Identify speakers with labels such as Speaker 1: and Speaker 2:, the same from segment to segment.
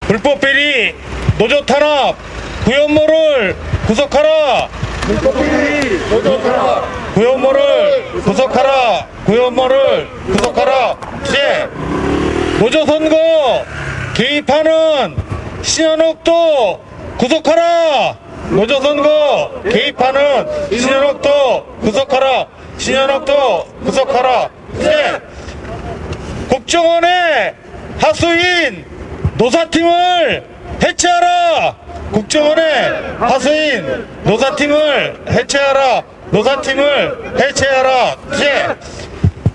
Speaker 1: 불법 비리, 노조 탄압, 구현모를 구속하라. 불법 비리, 노조 탄압, 구현모를 구속하라. 구현모를 구속하라. 이제 노조 선거 개입하는 신현욱도 구속하라. 노조 선거 개입하는 신현욱도 구속하라. 신현욱도 구속하라. 이제 국정원의 하수인 노사팀을 해체하라. 국정원의 하수인 노사팀을 해체하라. 노사팀을 해체하라. 이제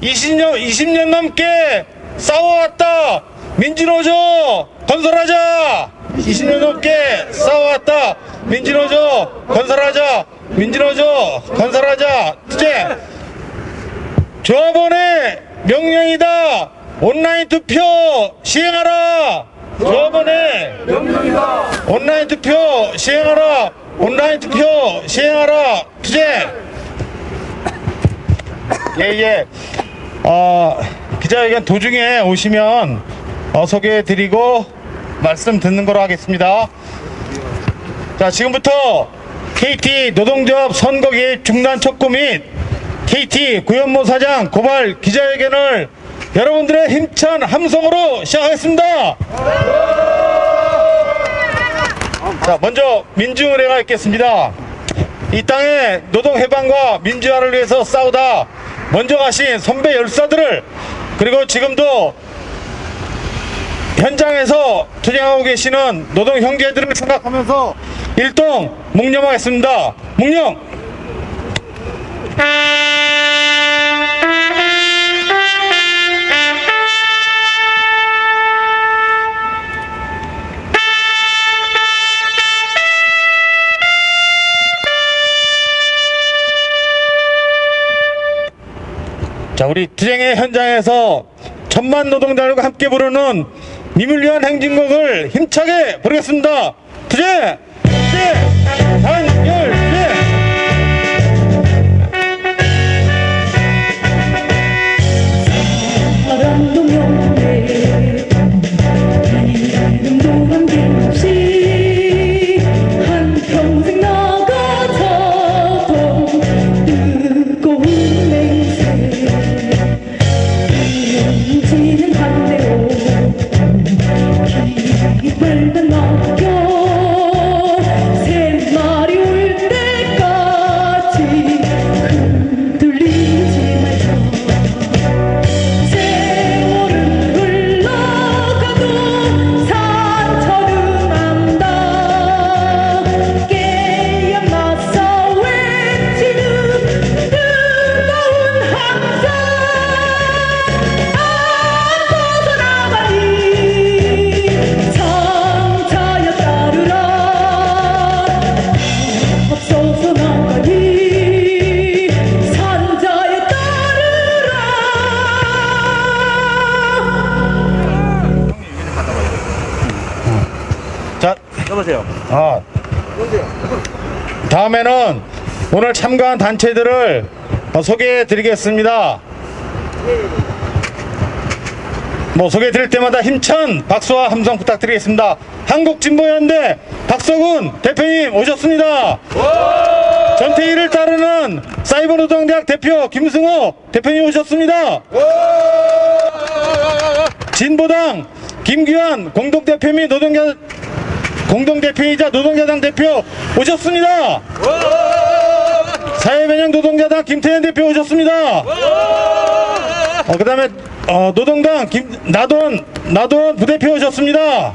Speaker 1: 20년 넘게 싸워왔다. 민주노조 건설하자. 20년 넘게 싸워왔다. 민주노조 건설하자. 민주노조 건설하자. 이제 조합원의 명령이다. 온라인 투표 시행하라. 조합원의 명령이다. 온라인 투표 시행하라. 온라인 투표 시행하라. 이제 예예. 기자회견 도중에 오시면 소개해드리고 말씀 듣는 거로 하겠습니다. 자, 지금부터 KT 노동조합 선거 개입 중단 촉구 및 KT 구현모 사장 고발 기자회견을 여러분들의 힘찬 함성으로 시작하겠습니다. 자, 먼저 민주의례가 있겠습니다. 이 땅의 노동해방과 민주화를 위해서 싸우다 먼저 가신 선배 열사들을, 그리고 지금도 현장에서 투쟁하고 계시는 노동 형제들을 생각하면서 일동 묵념하겠습니다. 묵념. 자, 우리 투쟁의 현장에서 천만 노동자들과 함께 부르는 님을 위한 행진곡을 힘차게 부르겠습니다. 투쟁! 투쟁! 단결!
Speaker 2: 사랑도 명예 이름도 남김없이 한평생 나가자던 뜨거운 맹세 이어지는 반대로 기쁨을 맡겨 새날이 올 때까지 흔들리지 말자. 세월은 흘러가도 상처는 안다. 깨야 맞서 외치는 뜨거운 함성 안 벗어나가니 상자여 따르라. 앞서서 나가니 산자에 따르라.
Speaker 1: 자,
Speaker 3: 여보세요.
Speaker 1: 다음에는 오늘 참가한 단체들을 소개해 드리겠습니다. 소개해 드릴 때마다 힘찬 박수와 함성 부탁드리겠습니다. 한국진보연대 박석훈 대표님 오셨습니다. 전태일을 따르는 사이버노동대학 대표 김승호 대표님 오셨습니다. 진보당 김규환 공동대표 및 공동대표이자 노동자당 대표 오셨습니다. 사회변형 노동자당 김태현 대표 오셨습니다. 그 다음에 노동당 나돈 부대표 오셨습니다.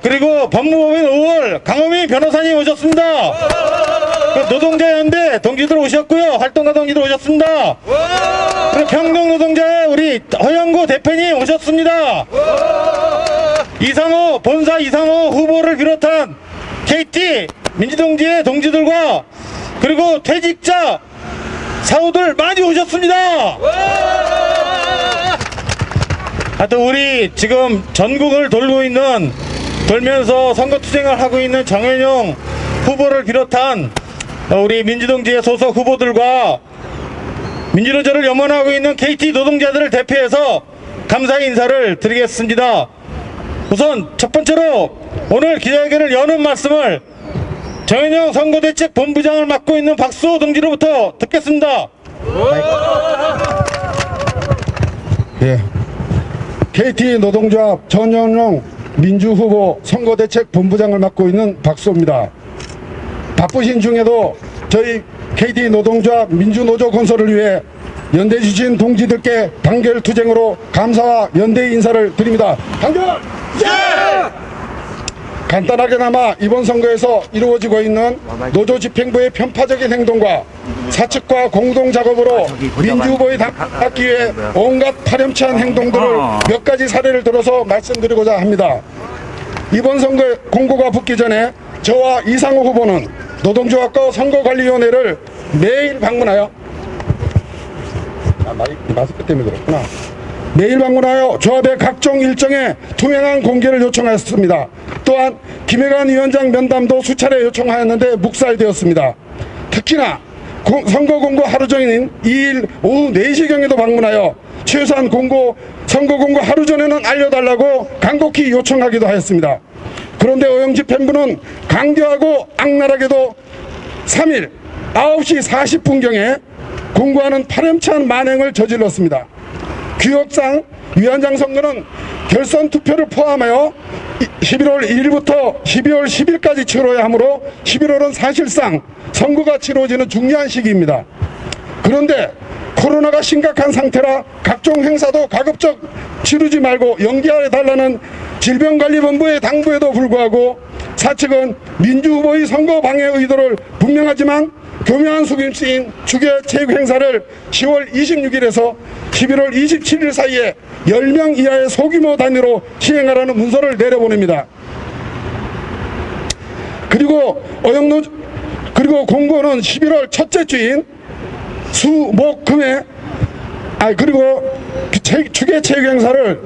Speaker 1: 그리고 법무법인 5월 강호민 변호사님 오셨습니다. 노동자연대 동지들 오셨고요. 활동가 동지들 오셨습니다. 그리고 평등노동자의 우리 허영구 대표님 오셨습니다. 본사 이상호 후보를 비롯한 KT 민주동지의 동지들과 그리고 퇴직자 사우들 많이 오셨습니다. 하여튼 우리 지금 전국을 돌면서 선거투쟁을 하고 있는 정현용 후보를 비롯한 우리 민주동지의 소속 후보들과 민주노조를 염원하고 있는 KT 노동자들을 대표해서 감사의 인사를 드리겠습니다. 우선 첫 번째로 오늘 기자회견을 여는 말씀을 정현영 선거대책본부장을 맡고 있는 박수호 동지로부터 듣겠습니다.
Speaker 3: 예. KT 노동조합 전현용 민주후보 선거대책본부장을 맡고 있는 박수호입니다. 바쁘신 중에도 저희 KT 노동조합 민주노조 건설을 위해 연대 주신 동지들께 단결 투쟁으로 감사와 연대 인사를 드립니다. 단결! 간단하게나마 이번 선거에서 이루어지고 있는 노조 집행부의 편파적인 행동과 사측과 공동 작업으로 민주후보의 당받기 위해 온갖 파렴치한 행동들을 몇 가지 사례를 들어서 말씀드리고자 합니다. 이번 선거 공고가 붙기 전에 저와 이상호 후보는 노동조합과 선거관리위원회를 매일 방문하여 마스크 때문에 그렇구나. 매일 방문하여 조합의 각종 일정에 투명한 공개를 요청하였습니다. 또한 김혜관 위원장 면담도 수차례 요청하였는데 묵살되었습니다. 특히나 선거 공고 하루 전인 2일 오후 4시경에도 방문하여 최소한 선거 공고 하루 전에는 알려달라고 간곡히 요청하기도 하였습니다. 그런데 오영집행부는 강경하고 악랄하게도 3일 9시 40분경에 공고하는 파렴치한 만행을 저질렀습니다. 규칙상 위원장 선거는 결선 투표를 포함하여 11월 1일부터 12월 10일까지 치러야 하므로 11월은 사실상 선거가 치러지는 중요한 시기입니다. 그런데 코로나가 심각한 상태라 각종 행사도 가급적 치르지 말고 연기해달라는 질병관리본부의 당부에도 불구하고 사측은 민주후보의 선거 방해 의도를 분명하지만 교묘한 속임수인 주계체육 행사를 10월 26일에서 11월 27일 사이에 10명 이하의 소규모 단위로 시행하라는 문서를 내려보냅니다. 그리고 공고는 11월 첫째 주인 수목금에 그리고 주계체육 행사를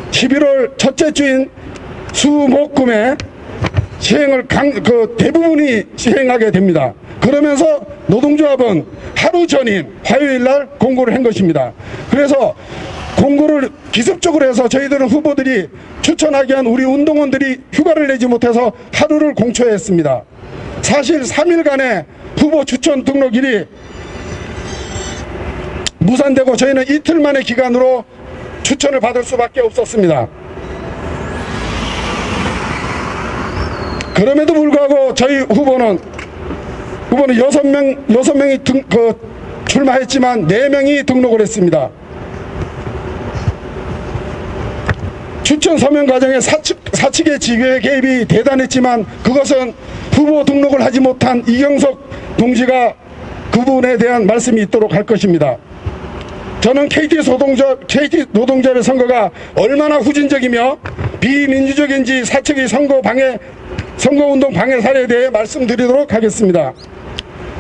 Speaker 3: 11월 첫째 주인 수목금에 시행을 대부분이 시행하게 됩니다. 그러면서 노동조합은 하루 전인 화요일날 공고를 한 것입니다. 그래서 공고를 기습적으로 해서 저희들은 후보들이 추천하기 위한 우리 운동원들이 휴가를 내지 못해서 하루를 공초했습니다. 사실 3일간의 후보 추천 등록일이 무산되고 저희는 이틀 만의 기간으로 추천을 받을 수밖에 없었습니다. 그럼에도 불구하고 저희 후보는 6명이 출마했지만 4명이 등록을 했습니다. 추천 서명 과정에 사측의 지휘 개입이 대단했지만 그것은 후보 등록을 하지 못한 이경석 동지가 그 부분에 대한 말씀이 있도록 할 것입니다. 저는 KT 노동조합의 선거가 얼마나 후진적이며 비민주적인지 사측의 선거운동 방해 사례에 대해 말씀드리도록 하겠습니다.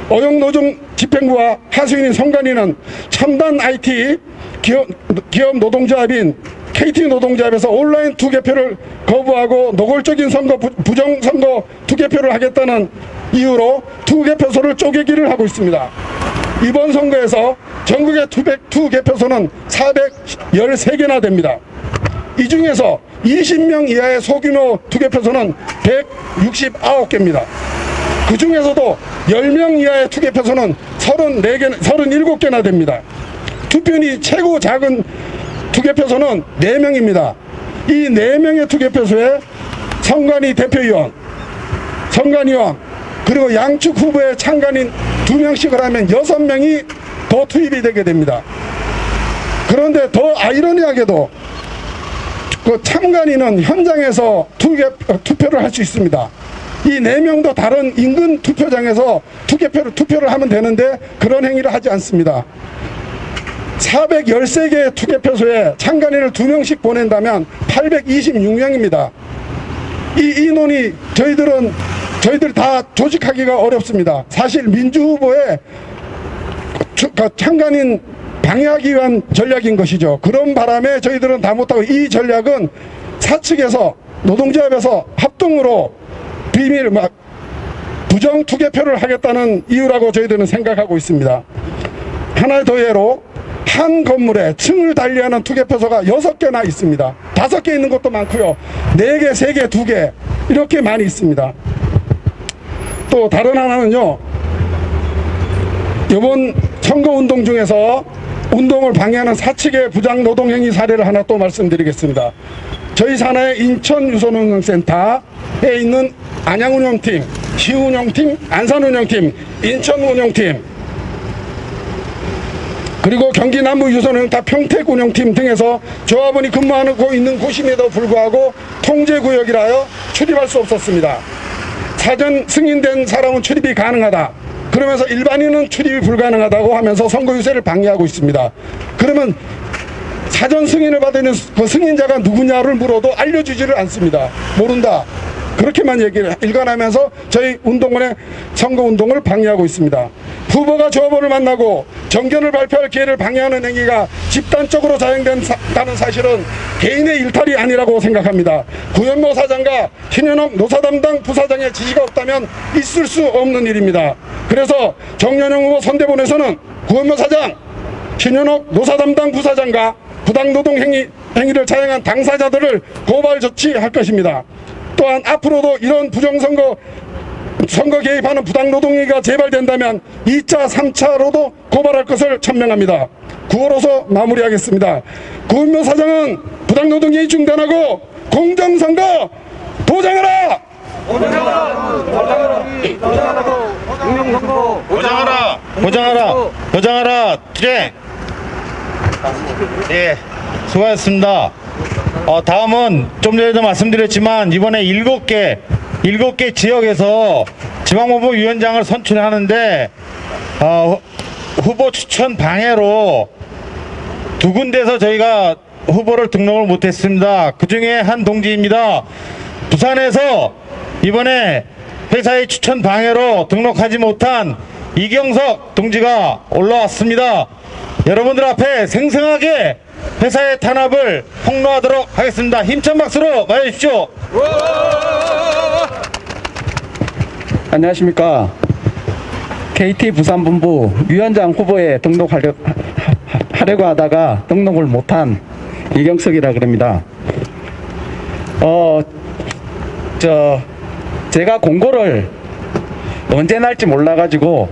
Speaker 3: 어영노정 집행부와 하수인인 선관위는 첨단 IT 기업 노동조합인 KT 노동조합에서 온라인 투개표를 거부하고 노골적인 부정선거 투개표를 하겠다는 이유로 투개표소를 쪼개기를 하고 있습니다. 이번 선거에서 전국의 투개표소는 413개나 됩니다. 이 중에서 20명 이하의 소규모 투개표소는 169개입니다. 그 중에서도 10명 이하의 투개표소는 37개나 됩니다. 투표율이 최고 작은 투개표소는 4명입니다. 이 4명의 투개표소에 선관위 대표위원, 선관위원, 그리고 양측 후보의 참관인 2명씩을 하면 6명이 더 투입이 되게 됩니다. 그런데 더 아이러니하게도 그 참관인은 현장에서 투표를 할 수 있습니다. 이 4명도 다른 인근 투표장에서 투표를 하면 되는데 그런 행위를 하지 않습니다. 413개의 투개표소에 참관인을 2명씩 보낸다면 826명입니다. 이 인원이 저희들 다 조직하기가 어렵습니다. 사실 민주후보의 참관인 방해하기 위한 전략인 것이죠. 그런 바람에 저희들은 다 못하고 이 전략은 사측에서 노동조합에서 합동으로 부정 투개표를 하겠다는 이유라고 저희들은 생각하고 있습니다. 하나 더 예로 한 건물에 층을 달리하는 투개표소가 6개나 있습니다. 다 5개 있는 것도 많고요. 4개, 3개, 2개 이렇게 많이 있습니다. 또 다른 하나는요. 이번 선거운동 중에서 운동을 방해하는 사측의 부당노동행위 사례를 하나 또 말씀드리겠습니다. 저희 산하의 인천유선운영센터에 있는 안양운영팀, 시운영팀, 안산운영팀, 인천운영팀, 그리고 경기 남부유선운영타 평택운영팀 등에서 조합원이 근무하고 있는 곳임에도 불구하고 통제구역이라 하여 출입할 수 없었습니다. 사전 승인된 사람은 출입이 가능하다. 그러면서 일반인은 출입이 불가능하다고 하면서 선거 유세를 방해하고 있습니다. 그러면 사전 승인을 받은 그 승인자가 누구냐를 물어도 알려주지를 않습니다. 모른다. 그렇게만 얘기를 일관하면서 저희 운동원의 선거운동을 방해하고 있습니다. 후보가 조합원을 만나고 정견을 발표할 기회를 방해하는 행위가 집단적으로 자행된다는 사실은 개인의 일탈이 아니라고 생각합니다. 구현모 사장과 신현옥 노사담당 부사장의 지시가 없다면 있을 수 없는 일입니다. 그래서 정연영 후보 선대본에서는 구현모 사장, 신현옥 노사담당 부사장과 부당노동 행위를 자행한 당사자들을 고발 조치할 것입니다. 또한 앞으로도 이런 선거 개입하는 부당노동행위가 재발된다면 2차, 3차로도 고발할 것을 천명합니다. 구호로서 마무리하겠습니다. 구은묘 사장은 부당노동행위 중단하고 공정선거 도장하라!
Speaker 1: 도장하라! 투쟁! 예, 수고하셨습니다. 다음은 좀 전에도 말씀드렸지만 이번에 7개 지역에서 지방후보위원장을 선출하는데 후보 추천 방해로 2군데서 저희가 후보를 등록을 못했습니다. 그 중에 한 동지입니다. 부산에서 이번에 회사의 추천 방해로 등록하지 못한 이경석 동지가 올라왔습니다. 여러분들 앞에 생생하게 회사의 탄압을 폭로하도록 하겠습니다. 힘찬 박수로 맞아주십시오.
Speaker 4: 안녕하십니까. KT 부산본부 위원장 후보에 등록하려고 하다가 등록을 못한 이경석이라 그럽니다. 제가 공고를 언제 날지 몰라가지고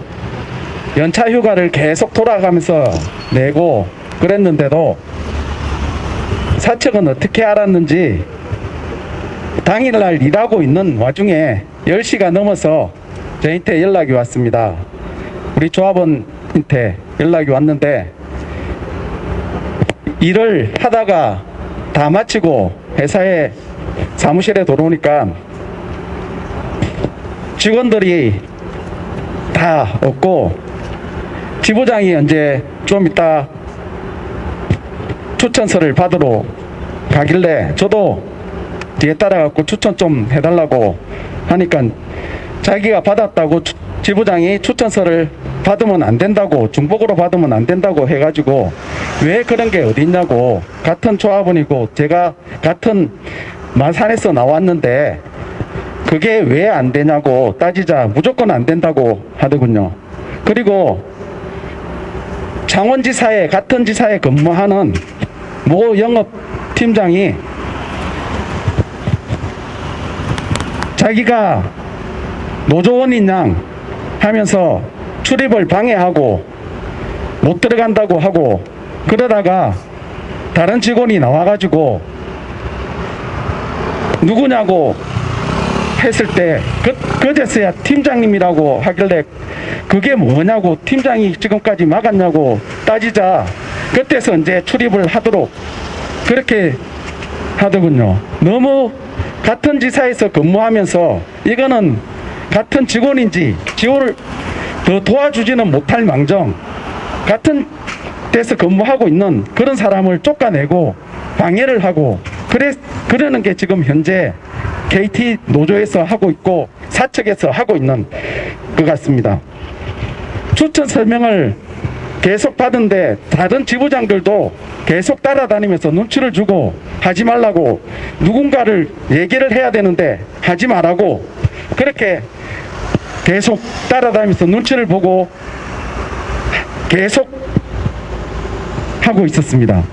Speaker 4: 연차 휴가를 계속 돌아가면서 내고 그랬는데도 사측은 어떻게 알았는지 당일날 일하고 있는 와중에 10시가 넘어서 저한테 연락이 왔습니다. 우리 조합원한테 연락이 왔는데 일을 하다가 다 마치고 회사에 사무실에 들어오니까 직원들이 다 없고 지부장이 이제 좀 이따 추천서를 받으러 가길래 저도 뒤에 따라가고 추천 좀 해달라고 하니까 자기가 받았다고 지부장이 추천서를 받으면 안 된다고, 중복으로 받으면 안 된다고 해가지고 왜 그런 게 어디 있냐고, 같은 조합원이고 제가 같은 마산에서 나왔는데 그게 왜 안 되냐고 따지자 무조건 안 된다고 하더군요. 그리고 창원지사에 같은 지사에 근무하는 모 영업팀장이 자기가 노조원인 양 하면서 출입을 방해하고 못 들어간다고 하고, 그러다가 다른 직원이 나와가지고 누구냐고 했을 때 그제서야 팀장님이라고 하길래 그게 뭐냐고, 팀장이 지금까지 막았냐고 따지자 그때서 이제 출입을 하도록 그렇게 하더군요. 너무 같은 지사에서 근무하면서 이거는 같은 직원인지 지원을 더 도와주지는 못할 망정 같은 데서 근무하고 있는 그런 사람을 쫓아내고 방해를 하고 그러는 게 지금 현재 KT 노조에서 하고 있고 사측에서 하고 있는 것 같습니다. 추천 설명을 계속 받은데 다른 지부장들도 계속 따라다니면서 눈치를 주고 하지 말라고, 누군가를 얘기를 해야 되는데 하지 말라고 그렇게 계속 따라다니면서 눈치를 보고 계속 하고 있었습니다.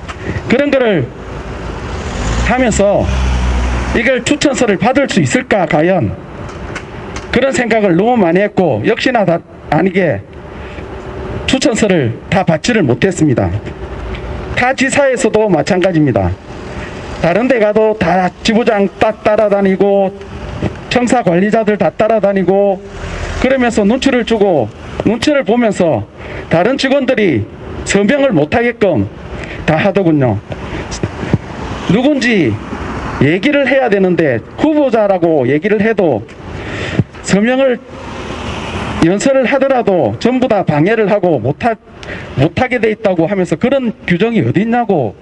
Speaker 4: 그런 거를 하면서 이걸 추천서를 받을 수 있을까 과연, 그런 생각을 너무 많이 했고, 역시나 다 아니게 추천서를 다 받지를 못했습니다. 타 지사에서도 마찬가지입니다. 다른 데 가도 다 지부장 따라다니고 청사 관리자들 다 따라다니고 그러면서 눈치를 주고, 눈치를 보면서 다른 직원들이 서명을 못하게끔 다 하더군요. 누군지 얘기를 해야 되는데 후보자라고 얘기를 해도 서명을 연설을 하더라도 전부 다 방해를 하고 못하게 돼 있다고 하면서, 그런 규정이 어디 있냐고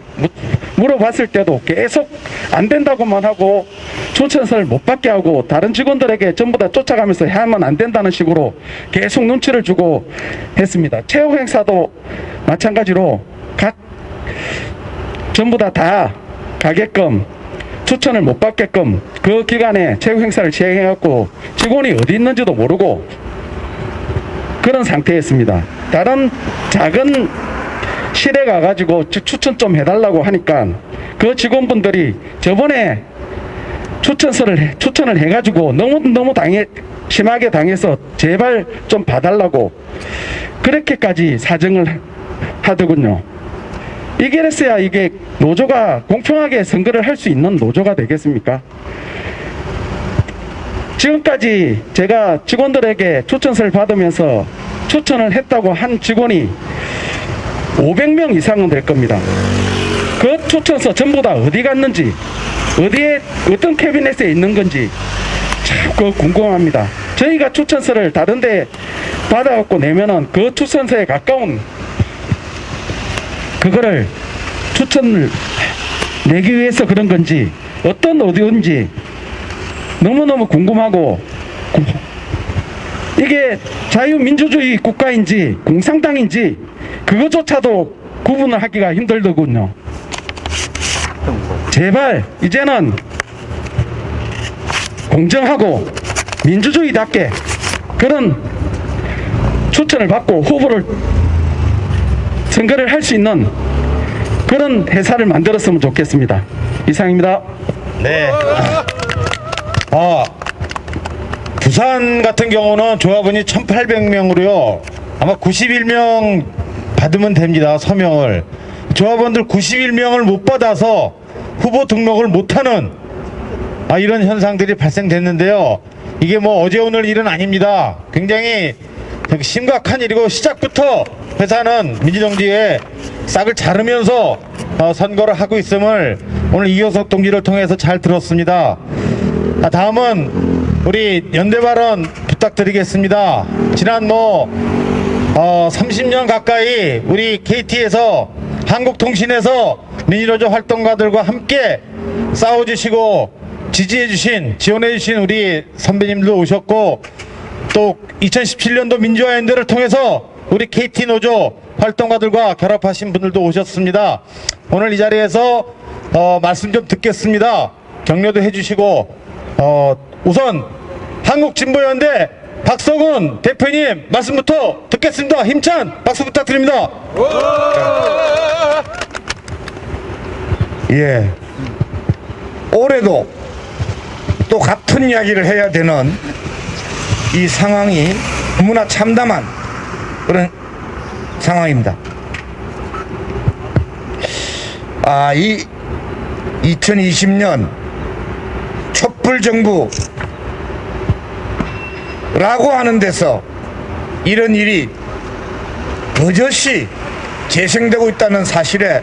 Speaker 4: 물어봤을 때도 계속 안 된다고만 하고 추천서를 못 받게 하고 다른 직원들에게 전부 다 쫓아가면서 하면 안 된다는 식으로 계속 눈치를 주고 했습니다. 체육 행사도 마찬가지로 전부 다 가게끔 추천을 못 받게끔 그 기간에 체육 행사를 시행해갖고 직원이 어디 있는지도 모르고 그런 상태였습니다. 다른 작은 실에 가가지고 추천 좀 해달라고 하니까 그 직원분들이 저번에 추천을 해가지고 너무 심하게 당해서 제발 좀 봐달라고 그렇게까지 사정을 하더군요. 이래서야 이게 노조가 공평하게 선거를 할 수 있는 노조가 되겠습니까? 지금까지 제가 직원들에게 추천서를 받으면서 추천을 했다고 한 직원이 500명 이상은 될 겁니다. 그 추천서 전부 다 어디 갔는지, 어떤 캐비넷에 있는 건지 참 그거 궁금합니다. 저희가 추천서를 다른 데 받아갖고 내면은 그 추천서에 가까운 그거를 추천을 내기 위해서 그런 건지 어떤 어디인지 너무너무 궁금하고, 이게 자유민주주의 국가인지 공산당인지 그거조차도 구분을 하기가 힘들더군요. 제발 이제는 공정하고 민주주의답게 그런 추천을 받고 후보를 선거를 할 수 있는 그런 회사를 만들었으면 좋겠습니다. 이상입니다.
Speaker 1: 네. 부산 같은 경우는 조합원이 1,800명으로요. 아마 91명 받으면 됩니다. 서명을. 조합원들 91명을 못 받아서 후보 등록을 못하는 이런 현상들이 발생됐는데요. 이게 뭐 어제 오늘 일은 아닙니다. 굉장히 심각한 일이고, 시작부터 회사는 민주정지에 싹을 자르면서 선거를 하고 있음을 오늘 이효석 동지를 통해서 잘 들었습니다. 다음은 우리 연대 발언 부탁드리겠습니다. 지난 30년 가까이 우리 KT에서, 한국통신에서 민주노조 활동가들과 함께 싸워주시고 지지해주신, 지원해주신 우리 선배님들도 오셨고, 또 2017년도 민주화연대를 통해서 우리 KT노조 활동가들과 결합하신 분들도 오셨습니다. 오늘 이 자리에서 말씀 좀 듣겠습니다. 격려도 해주시고, 우선 한국진보연대 박석훈 대표님 말씀부터 듣겠습니다. 힘찬 박수 부탁드립니다.
Speaker 5: 예, 올해도 또 같은 이야기를 해야 되는 이 상황이 너무나 참담한 그런 상황입니다. 이 2020년 촛불 정부라고 하는 데서 이런 일이 버젓이 재생되고 있다는 사실에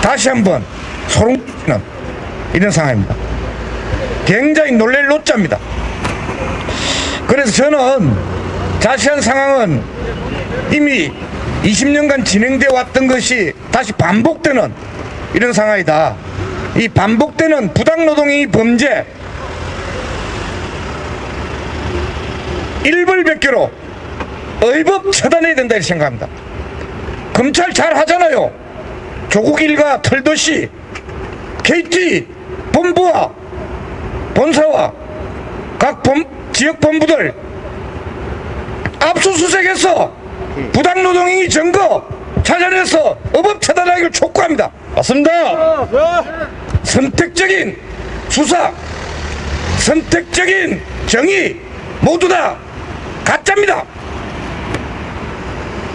Speaker 5: 다시 한번 소름 끼치는 이런 상황입니다. 굉장히 놀랄 노자입니다. 그래서 저는 자세한 상황은 이미 20년간 진행되어 왔던 것이 다시 반복되는 이런 상황이다. 이 반복되는 부당노동의 범죄 일벌백계로 의법 처단해야 된다 이렇게 생각합니다. 검찰 잘 하잖아요. 조국 일가 털듯이 KT 본부와 본사와 각 지역 본부들 압수수색해서 부당노동행위 증거 찾아내서 의법 처단하기를 촉구합니다.
Speaker 1: 맞습니다.
Speaker 5: 선택적인 수사, 선택적인 정의 모두 다 가짜입니다.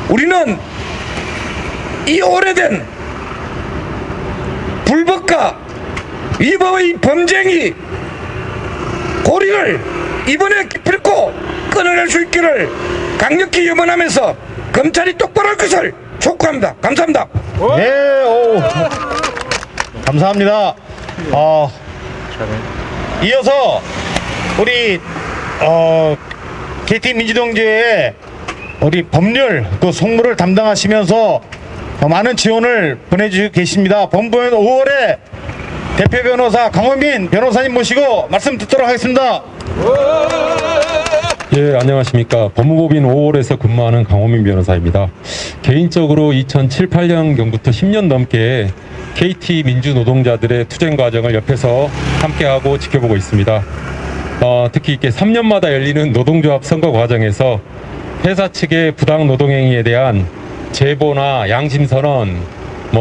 Speaker 5: 우리는 이 오래된 불법과 위법의 범죄행위 고리를 이번에 기필코 끊어낼 수 있기를 강력히 염원하면서 검찰이 똑바로 할 것을 촉구합니다. 감사합니다.
Speaker 1: 네, 오. 감사합니다. 이어서 우리 KT 민주동지회 우리 법률 그 송무를 담당하시면서 많은 지원을 보내주시고 계십니다. 본부는 5월에 대표 변호사 강원민 변호사님 모시고 말씀 듣도록 하겠습니다.
Speaker 6: 예, 안녕하십니까. 법무법인 5월에서 근무하는 강호민 변호사입니다. 개인적으로 2007, 8년경부터 10년 넘게 KT 민주 노동자들의 투쟁 과정을 옆에서 함께하고 지켜보고 있습니다. 특히 이렇게 3년마다 열리는 노동조합 선거 과정에서 회사 측의 부당 노동행위에 대한 제보나 양심선언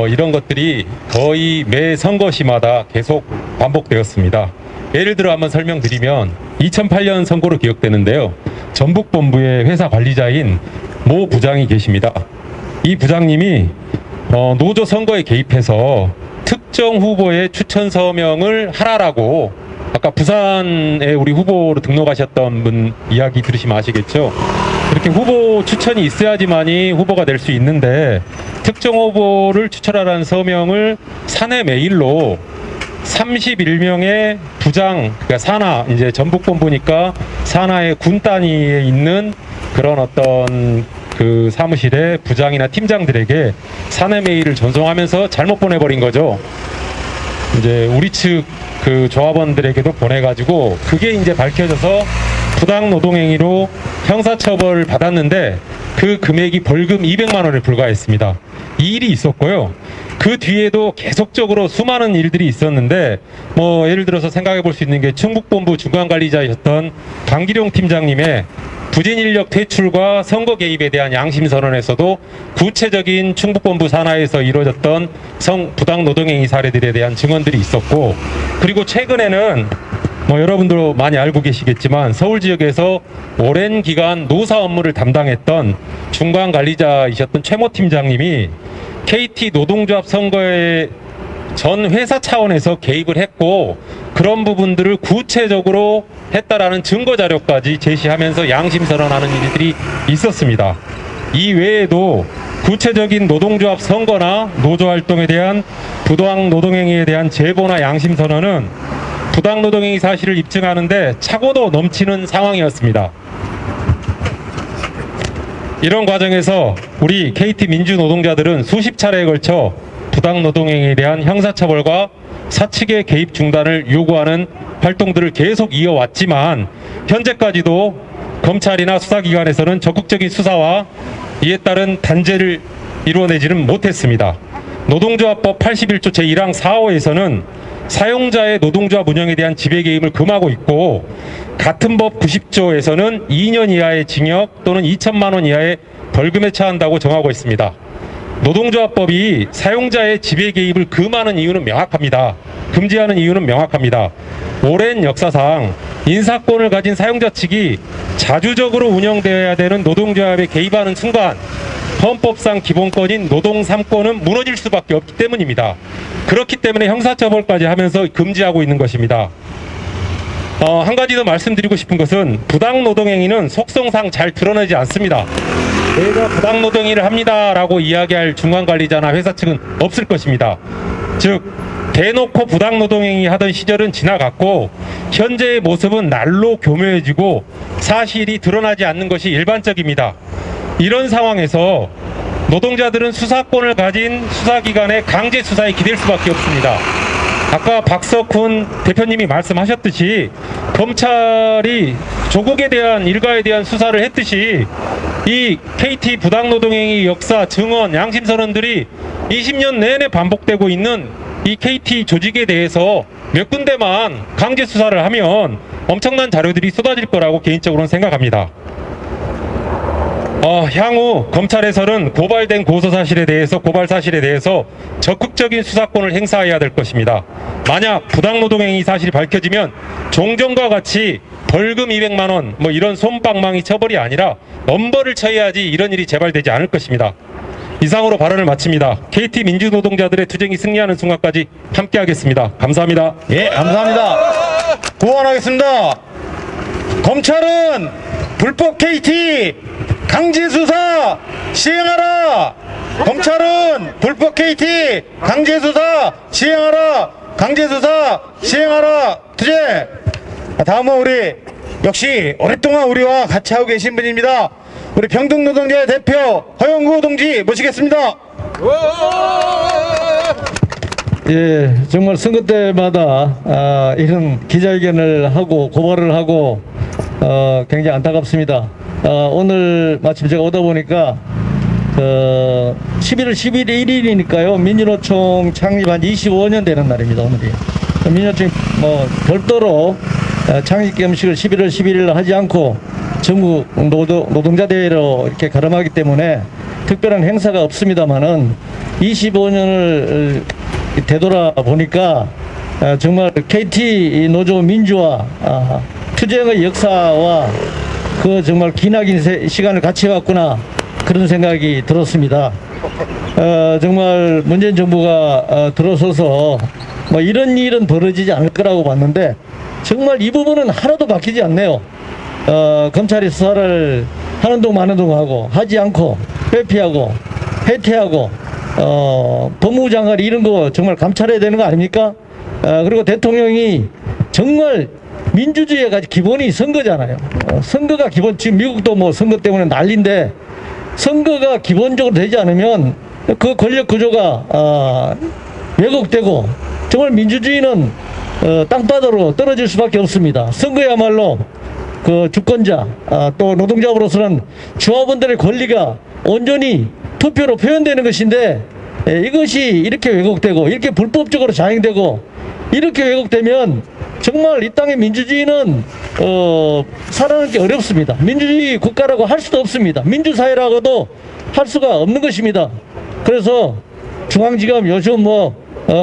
Speaker 6: 이런 것들이 거의 매 선거시마다 계속 반복되었습니다. 예를 들어 한번 설명드리면 2008년 선거로 기억되는데요. 전북본부의 회사 관리자인 모 부장이 계십니다. 이 부장님이 노조 선거에 개입해서 특정 후보의 추천 서명을 하라라고 아까 부산에 우리 후보로 등록하셨던 분 이야기 들으시면 아시겠죠? 이렇게 후보 추천이 있어야지만이 후보가 될 수 있는데 특정 후보를 추천하라는 서명을 사내 메일로 31명의 부장, 그러니까 산하, 이제 전북본부니까 산하의 군 단위에 있는 그런 어떤 그 사무실의 부장이나 팀장들에게 사내 메일을 전송하면서 잘못 보내버린 거죠. 이제 우리 측 그 조합원들에게도 보내가지고 그게 이제 밝혀져서 부당 노동행위로 형사처벌을 받았는데 그 금액이 벌금 200만 원에 불과했습니다. 이 일이 있었고요. 그 뒤에도 계속적으로 수많은 일들이 있었는데 예를 들어서 생각해 볼 수 있는 게 충북본부 중간관리자였던 강기룡 팀장님의 부진인력 퇴출과 선거 개입에 대한 양심선언에서도 구체적인 충북본부 산하에서 이루어졌던 부당 노동행위 사례들에 대한 증언들이 있었고, 그리고 최근에는 여러분도 많이 알고 계시겠지만 서울 지역에서 오랜 기간 노사 업무를 담당했던 중간관리자이셨던 최모 팀장님이 KT 노동조합 선거에 전 회사 차원에서 개입을 했고 그런 부분들을 구체적으로 했다라는 증거 자료까지 제시하면서 양심선언하는 일들이 있었습니다. 이 외에도 구체적인 노동조합 선거나 노조활동에 대한 부당 노동행위에 대한 제보나 양심선언은 부당 노동행위 사실을 입증하는데 차고도 넘치는 상황이었습니다. 이런 과정에서 우리 KT 민주 노동자들은 수십 차례에 걸쳐 부당 노동행위에 대한 형사처벌과 사측의 개입 중단을 요구하는 활동들을 계속 이어왔지만 현재까지도 검찰이나 수사기관에서는 적극적인 수사와 이에 따른 단죄를 이루어내지는 못했습니다. 노동조합법 81조 제1항 4호에서는 사용자의 노동조합 운영에 대한 지배 개입을 금하고 있고 같은 법 90조에서는 2년 이하의 징역 또는 2천만 원 이하의 벌금에 처한다고 정하고 있습니다. 노동조합법이 사용자의 지배 개입을 금하는 이유는 명확합니다. 금지하는 이유는 명확합니다. 오랜 역사상 인사권을 가진 사용자 측이 자주적으로 운영되어야 되는 노동조합에 개입하는 순간 헌법상 기본권인 노동 3권은 무너질 수밖에 없기 때문입니다. 그렇기 때문에 형사처벌까지 하면서 금지하고 있는 것입니다. 한 가지 더 말씀드리고 싶은 것은 부당 노동행위는 속성상 잘 드러나지 않습니다. 내가 부당 노동행위를 합니다라고 이야기할 중간관리자나 회사 측은 없을 것입니다. 즉 대놓고 부당 노동행위 하던 시절은 지나갔고 현재의 모습은 날로 교묘해지고 사실이 드러나지 않는 것이 일반적입니다. 이런 상황에서 노동자들은 수사권을 가진 수사기관의 강제 수사에 기댈 수밖에 없습니다. 아까 박석훈 대표님이 말씀하셨듯이 검찰이 조국에 대한 일가에 대한 수사를 했듯이 이 KT 부당노동행위 역사, 증언, 양심선언들이 20년 내내 반복되고 있는 이 KT 조직에 대해서 몇 군데만 강제 수사를 하면 엄청난 자료들이 쏟아질 거라고 개인적으로는 생각합니다. 향후 검찰에서는 고발된 고소 사실에 대해서 고발 사실에 대해서 적극적인 수사권을 행사해야 될 것입니다. 만약 부당노동행위 사실이 밝혀지면 종전과 같이 벌금 200만 원 뭐 이런 솜방망이 처벌이 아니라 엄벌을 처해야지 이런 일이 재발되지 않을 것입니다. 이상으로 발언을 마칩니다. KT 민주노동자들의 투쟁이 승리하는 순간까지 함께하겠습니다. 감사합니다.
Speaker 1: 예, 감사합니다. 구원하겠습니다. 검찰은 불법 KT 강제 수사 시행하라. 검찰은 불법 KT 강제 수사 시행하라. 강제 수사 시행하라. 투쟁. 다음은 우리 역시 오랫동안 우리와 같이 하고 계신 분입니다. 우리 평등노동자의 대표 허영구 동지 모시겠습니다.
Speaker 7: 예, 정말 선거 때마다 이런 기자회견을 하고 고발을 하고 굉장히 안타깝습니다. 오늘 마침 제가 오다 보니까 11월 11일이니까요. 민주노총 창립한 25년 되는 날입니다. 오늘이. 민주노총이 별도로 창립 기념식을 11월 11일 하지 않고 전국 노동자 대회로 이렇게 가름하기 때문에 특별한 행사가 없습니다만은 25년을 되돌아 보니까 정말 KT 노조 민주화 투쟁의 역사와 그 정말 기나긴 시간을 같이 해왔구나 그런 생각이 들었습니다. 정말 문재인 정부가 들어서서 뭐 이런 일은 벌어지지 않을 거라고 봤는데 정말 이 부분은 하나도 바뀌지 않네요. 검찰이 수사를 하는 동 마는 동 하고 하지 않고 회피하고 해태하고 법무부 장관이 이런 거 정말 감찰해야 되는 거 아닙니까? 그리고 대통령이 정말 민주주의의 가장 기본이 선거잖아요. 선거가 기본, 지금 미국도 뭐 선거 때문에 난리인데 선거가 기본적으로 되지 않으면 그 권력 구조가 왜곡되고 정말 민주주의는 땅바닥으로 떨어질 수밖에 없습니다. 선거야말로 그 주권자 또 노동자로서는 조합원들의 권리가 온전히 투표로 표현되는 것인데 이것이 이렇게 왜곡되고 이렇게 불법적으로 자행되고 이렇게 왜곡되면 정말 이 땅의 민주주의는 살아남기 어렵습니다. 민주주의 국가라고 할 수도 없습니다. 민주사회라고도 할 수가 없는 것입니다. 그래서 중앙지검 요즘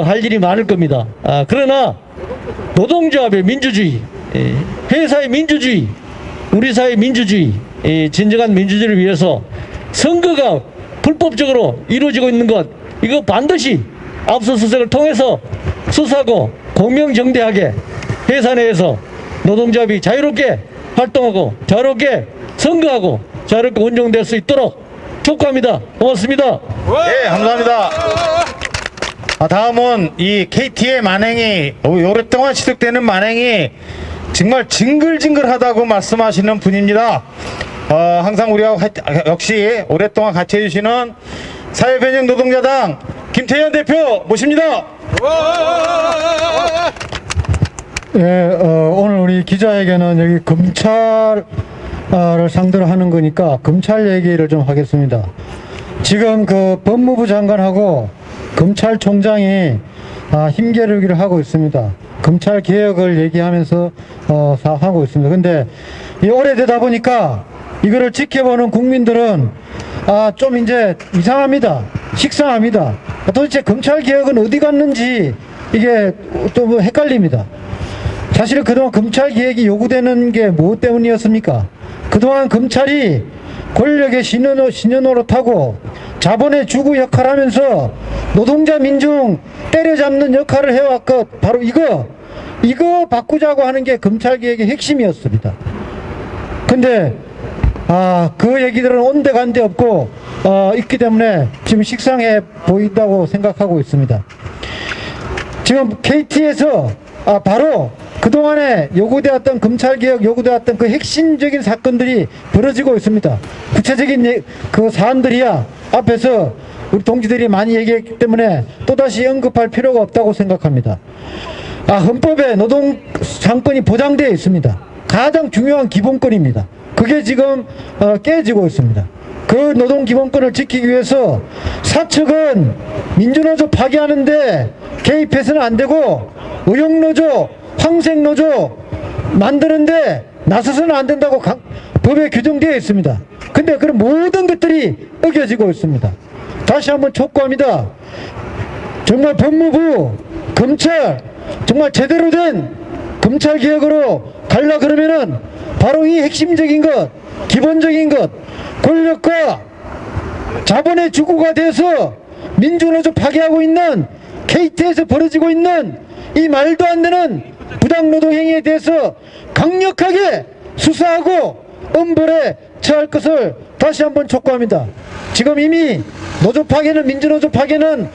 Speaker 7: 할 일이 많을 겁니다. 그러나 노동조합의 민주주의, 회사의 민주주의, 우리 사회의 민주주의, 진정한 민주주의를 위해서 선거가 불법적으로 이루어지고 있는 것, 이거 반드시 압수수색을 통해서 수사하고 공명정대하게 회사 내에서 노동조합이 자유롭게 활동하고 자유롭게 선거하고 자유롭게 운영될 수 있도록 촉구합니다. 고맙습니다.
Speaker 1: 예, 감사합니다. 다음은 이 KT의 만행이 오랫동안 지속되는 만행이 정말 징글징글하다고 말씀하시는 분입니다. 항상 우리와 역시 오랫동안 같이 해주시는 사회변형노동자당 김태현 대표 모십니다.
Speaker 8: 예, 오늘 우리 기자회견은 여기 검찰을 상대로 하는 거니까 검찰 얘기를 좀 하겠습니다. 지금 그 법무부 장관하고 검찰총장이 힘겨루기를 하고 있습니다. 검찰 개혁을 얘기하면서 하고 있습니다. 근데 이 오래되다 보니까 이거를 지켜보는 국민들은 좀 이제 이상합니다. 식상합니다. 도대체 검찰 개혁은 어디 갔는지 이게 또 헷갈립니다. 사실 그동안 검찰 개혁이 요구되는 게 무엇 때문이었습니까? 그동안 검찰이 권력의 신여노릇하고 자본의 주구 역할을 하면서 노동자 민중 때려잡는 역할을 해왔고 바로 이거 바꾸자고 하는 게 검찰 개혁의 핵심이었습니다. 근데 그 얘기들은 온데간데 없고 있기 때문에 지금 식상해 보인다고 생각하고 있습니다. 지금 KT에서 바로 그동안에 요구되었던 검찰개혁 요구되었던 그 핵심적인 사건들이 벌어지고 있습니다. 구체적인 그 사안들이야 앞에서 우리 동지들이 많이 얘기했기 때문에 또다시 언급할 필요가 없다고 생각합니다. 헌법에 노동 상권이 보장되어 있습니다. 가장 중요한 기본권입니다. 그게 지금 깨지고 있습니다. 그 노동 기본권을 지키기 위해서 사측은 민주노조 파기하는데 개입해서는 안 되고 의용노조, 황색노조 만드는데 나서서는 안 된다고 법에 규정되어 있습니다. 근데 그런 모든 것들이 어겨지고 있습니다. 다시 한번 촉구합니다. 정말 법무부, 검찰, 정말 제대로 된 검찰 개혁으로 가려 그러면은 바로 이 핵심적인 것, 기본적인 것, 권력과 자본의 주구가 돼서 민주노조 파괴하고 있는 KT에서 벌어지고 있는 이 말도 안 되는 부당노동 행위에 대해서 강력하게 수사하고 엄벌에 처할 것을 다시 한번 촉구합니다. 지금 이미 노조 파괴는, 민주노조 파괴는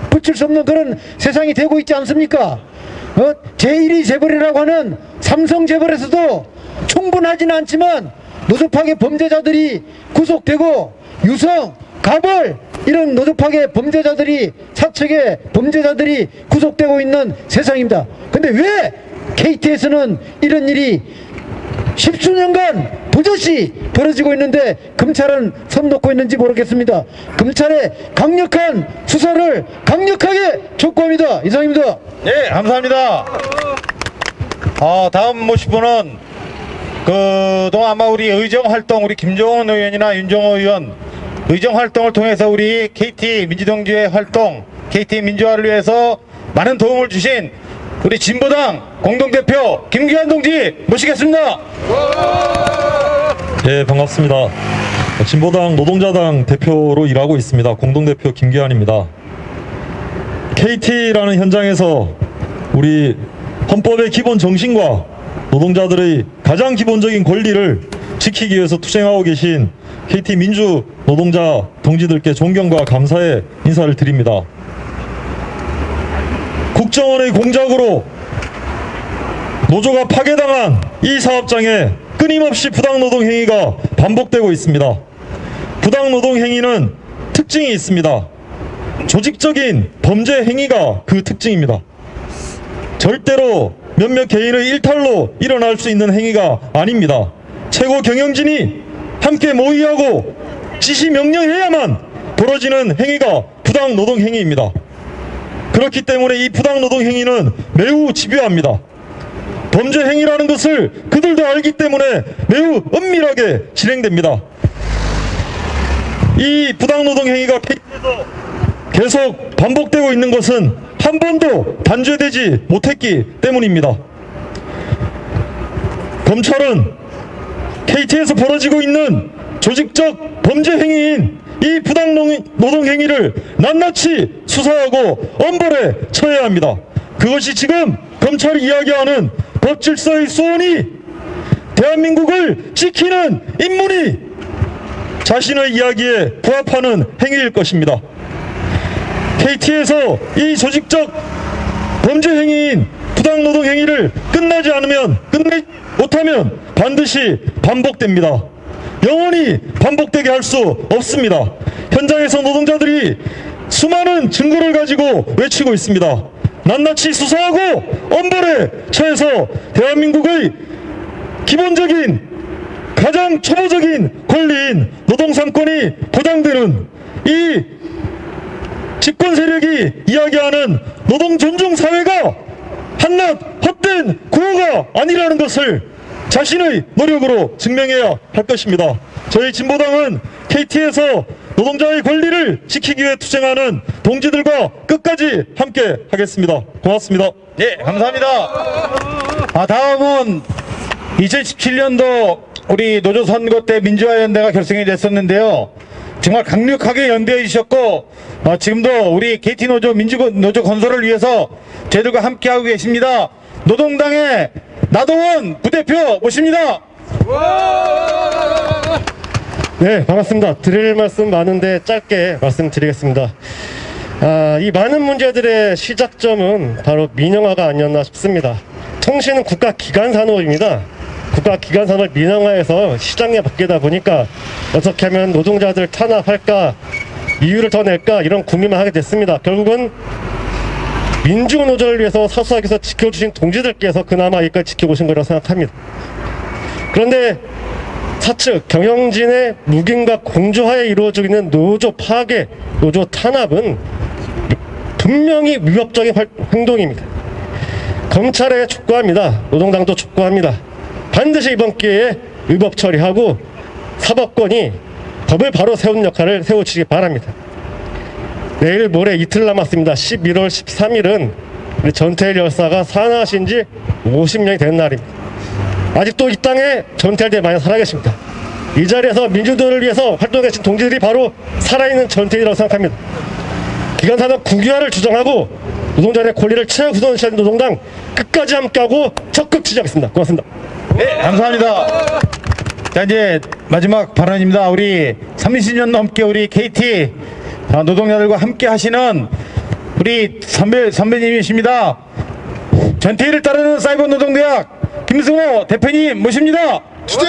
Speaker 8: 붙일 수 없는 그런 세상이 되고 있지 않습니까? 제1위 재벌이라고 하는 삼성 재벌에서도 충분하지는 않지만 노조 파괴 범죄자들이 구속되고 유성, 가벌 이런 노조 파괴 범죄자들이, 사측의 범죄자들이 구속되고 있는 세상입니다. 근데 왜 KT에서는 이런 일이 십수년간 버젓이 벌어지고 있는데 검찰은 손 놓고 있는지 모르겠습니다. 검찰의 강력한 수사를 강력하게 촉구합니다. 이상입니다.
Speaker 1: 네, 감사합니다. 다음 모실 분은 그동안 아마 우리 의정활동, 우리 김종원 의원이나 윤정호 의원 의정활동을 통해서 우리 KT 민주동지의 활동, KT 민주화를 위해서 많은 도움을 주신 우리 진보당 공동대표 김기환 동지 모시겠습니다.
Speaker 9: 예, 반갑습니다. 진보당 노동자당 대표로 일하고 있습니다. 공동대표 김기환입니다. KT라는 현장에서 우리 헌법의 기본 정신과 노동자들의 가장 기본적인 권리를 지키기 위해서 투쟁하고 계신 KT 민주 노동자 동지들께 존경과 감사의 인사를 드립니다. 국정원의 공작으로 노조가 파괴당한 이 사업장에 끊임없이 부당노동 행위가 반복되고 있습니다. 부당노동 행위는 특징이 있습니다. 조직적인 범죄 행위가 그 특징입니다. 절대로 몇몇 개인의 일탈로 일어날 수 있는 행위가 아닙니다. 최고 경영진이 함께 모의하고 지시 명령해야만 벌어지는 행위가 부당노동 행위입니다. 그렇기 때문에 이 부당노동 행위는 매우 집요합니다. 범죄 행위라는 것을 그들도 알기 때문에 매우 엄밀하게 진행됩니다. 이 부당노동 행위가 계속 반복되고 있는 것은 한 번도 단죄되지 못했기 때문입니다. 검찰은 KT에서 벌어지고 있는 조직적 범죄 행위인 이 부당노동 행위를 낱낱이 수사하고 엄벌에 처해야 합니다. 그것이 지금 검찰이 이야기하는 법질서의 수호니 대한민국을 지키는 인문이 자신의 이야기에 부합하는 행위일 것입니다. KT에서 이 조직적 범죄 행위인 부당노동 행위를 끝내지 못하면 반드시 반복됩니다. 영원히 반복되게 할 수 없습니다. 현장에서 노동자들이 수많은 증거를 가지고 외치고 있습니다. 낱낱이 수사하고 엄벌에 처해서 대한민국의 기본적인 가장 초보적인 권리인 노동삼권이 보장되는 이 집권 세력이 이야기하는 노동 존중 사회가 한낱 헛된 구호가 아니라는 것을 자신의 노력으로 증명해야 할 것입니다. 저희 진보당은 KT에서 노동자의 권리를 지키기 위해 투쟁하는 동지들과 끝까지 함께 하겠습니다. 고맙습니다.
Speaker 1: 네, 감사합니다. 다음은 2017년도 우리 노조 선거 때 민주화연대가 결성이 됐었는데요. 정말 강력하게 연대해 주셨고 지금도 우리 KT 노조 민주노조 건설을 위해서 저희들과 함께하고 계십니다. 노동당의 나동원 부대표 모십니다.
Speaker 10: 네, 반갑습니다. 드릴 말씀 많은데 짧게 말씀드리겠습니다. 이 많은 문제들의 시작점은 바로 민영화가 아니었나 싶습니다. 통신은 국가기관산업입니다. 국가기관산업을 민영화해서 시장에 맡기다 보니까 어떻게 하면 노동자들 탄압할까, 이유를 더 낼까 이런 고민만 하게 됐습니다. 결국은 민주노조를 위해서 사수하게서 지켜주신 동지들께서 그나마 여기까지 지켜보신 거라고 생각합니다. 그런데 사측 경영진의 묵인과 공조하에 이루어지고 있는 노조 파괴, 노조 탄압은 분명히 위협적인 행동입니다. 검찰에 촉구합니다. 노동당도 촉구합니다. 반드시 이번 기회에 위법 처리하고 사법권이 법을 바로 세우는 역할을 세워주시기 바랍니다. 내일 모레 이틀 남았습니다. 11월 13일은 우리 전태일 열사가 사망하신 지 50년이 된 날입니다. 아직도 이 땅에 전태일들이 많이 살아계십니다. 이 자리에서 민주노동을 위해서 활동해 계신 동지들이 바로 살아있는 전태일이라고 생각합니다. 기관산업 국유화를 주장하고 노동자의 권리를 최우선시하는 노동당 끝까지 함께하고 적극 지지하겠습니다. 고맙습니다.
Speaker 1: 네, 감사합니다. 자, 이제 마지막 발언입니다. 우리 30년 넘게 우리 KT 노동자들과 함께 하시는 우리 선배님이십니다. 전태일을 따르는 사이버 노동대학 김승호 대표님 모십니다.
Speaker 11: 주제!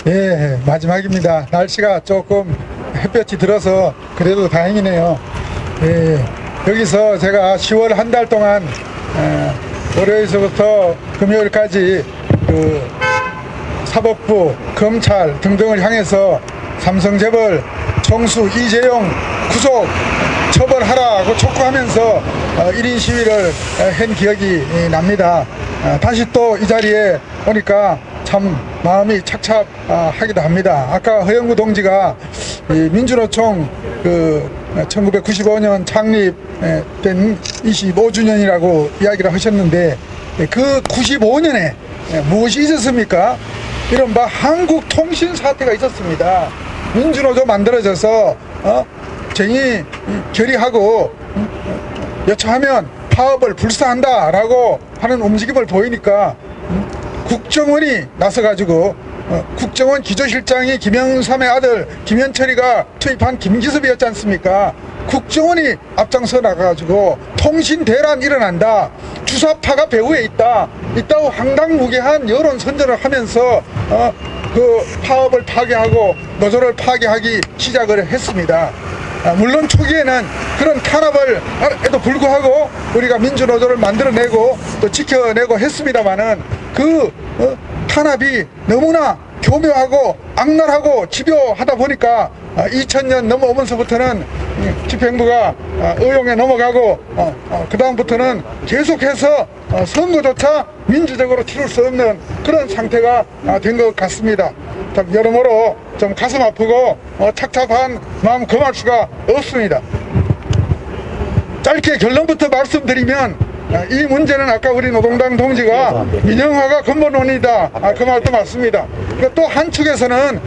Speaker 11: 예, 마지막입니다. 날씨가 조금 햇볕이 들어서 그래도 다행이네요. 예, 여기서 제가 10월 한 달 동안 월요일서부터 금요일까지 그 사법부, 검찰 등등을 향해서 삼성재벌, 정수, 이재용 구속 처벌하라고 촉구하면서 1인 시위를 한 기억이 납니다. 다시 또 이 자리에 오니까 참 마음이 착잡하기도 합니다. 아까 허영구 동지가 민주노총 그 1995년 창립된 25주년이라고 이야기를 하셨는데 그 95년에 무엇이 있었습니까? 이른바 한국통신 사태가 있었습니다. 민주노조 만들어져서 정의 결의하고 여차하면 파업을 불사한다라고 하는 움직임을 보이니까 국정원이 나서가지고 국정원 기조실장이 김영삼의 아들 김현철이가 투입한 김기섭이었지 않습니까? 국정원이 앞장서 나가가지고 통신 대란 일어난다, 주사파가 배후에 있다고 황당무계한 여론 선전을 하면서 그 파업을 파괴하고 노조를 파괴하기 시작을 했습니다. 물론 초기에는 그런 탄압을 에도 불구하고 우리가 민주노조를 만들어내고 또 지켜내고 했습니다마는 그 탄압이 너무나 교묘하고 악랄하고 집요하다 보니까 2000년 넘어오면서부터는 집행부가 의용에 넘어가고 그 다음부터는 계속해서 선거조차 민주적으로 치룰 수 없는 그런 상태가 된 것 같습니다. 참 여러모로 좀 가슴 아프고 착잡한 마음 금할 수가 없습니다. 짧게 결론부터 말씀드리면 이 문제는 아까 우리 노동당 동지가 민영화가 근본원이다 그 말도 맞습니다. 또 한 축에서는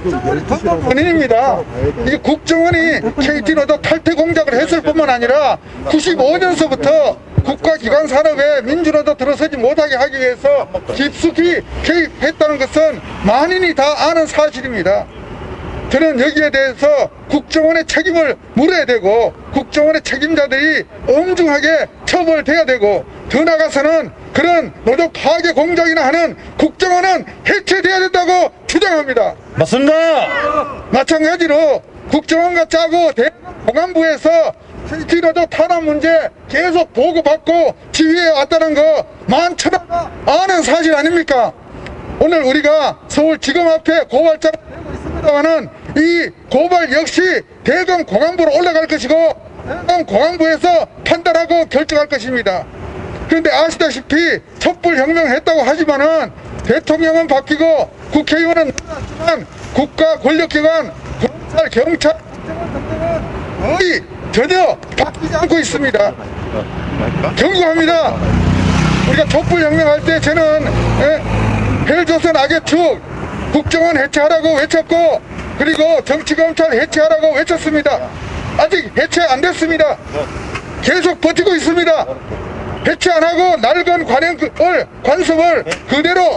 Speaker 11: 국정원이 근본원인입니다. 이 국정원이 KT노조 탈퇴 공작을 했을 뿐만 아니라 95년서부터 국가기관 산업에 민주노조 들어서지 못하게 하기 위해서 깊숙이 개입했다는 것은 만인이 다 아는 사실입니다. 저는 여기에 대해서 국정원의 책임을 물어야 되고 국정원의 책임자들이 엄중하게 처벌돼야 되고 더 나아가서는 그런 노조 파괴 공작이나 하는 국정원은 해체돼야 된다고 주장합니다.
Speaker 1: 맞습니다.
Speaker 11: 마찬가지로 국정원과 짜고 대공안부에서 KT노조 탄압 문제 계속 보고받고 지휘해 왔다는 거 만천하가 아는 사실 아닙니까? 오늘 우리가 서울지검 앞에 고발장을 내고 있습니다만은 이 고발 역시 대검 공안부로 올라갈 것이고 대검 공안부에서 판단하고 결정할 것입니다. 그런데 아시다시피 촛불혁명 했다고 하지만은 대통령은 바뀌고 국회의원은 늘어났지만 국가 권력기관, 검찰, 경찰, 등등은 거의 전혀 바뀌지 않고 있습니다. 경고합니다. 우리가 촛불혁명할 때 저는 헬조선 악의 축 국정원 해체하라고 외쳤고 그리고 정치검찰 해체하라고 외쳤습니다. 아직 해체 안 됐습니다. 계속 버티고 있습니다. 해체 안 하고 낡은 관습을 그대로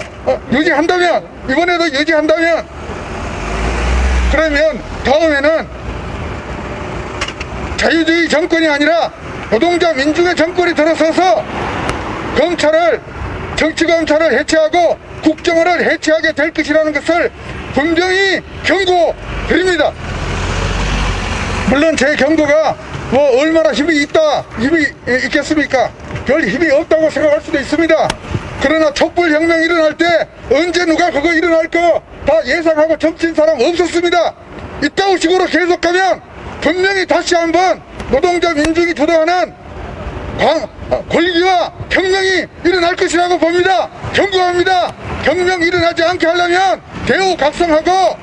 Speaker 11: 유지한다면 이번에도 유지한다면 그러면 다음에는 자유주의 정권이 아니라 노동자 민중의 정권이 들어서서 검찰을 정치검찰을 해체하고 국정원을 해체하게 될 것이라는 것을 분명히 경고드립니다. 물론 제 경고가 뭐 얼마나 힘이 있겠습니까? 별 힘이 없다고 생각할 수도 있습니다. 그러나 촛불혁명 일어날 때 언제 누가 그거 일어날 거 다 예상하고 점친 사람 없었습니다. 이따위 식으로 계속하면 분명히 다시 한번 노동자 민중이 주도하는 권리와 혁명이 일어날 것이라고 봅니다. 경고합니다. 혁명 일어나지 않게 하려면 대우 각성하고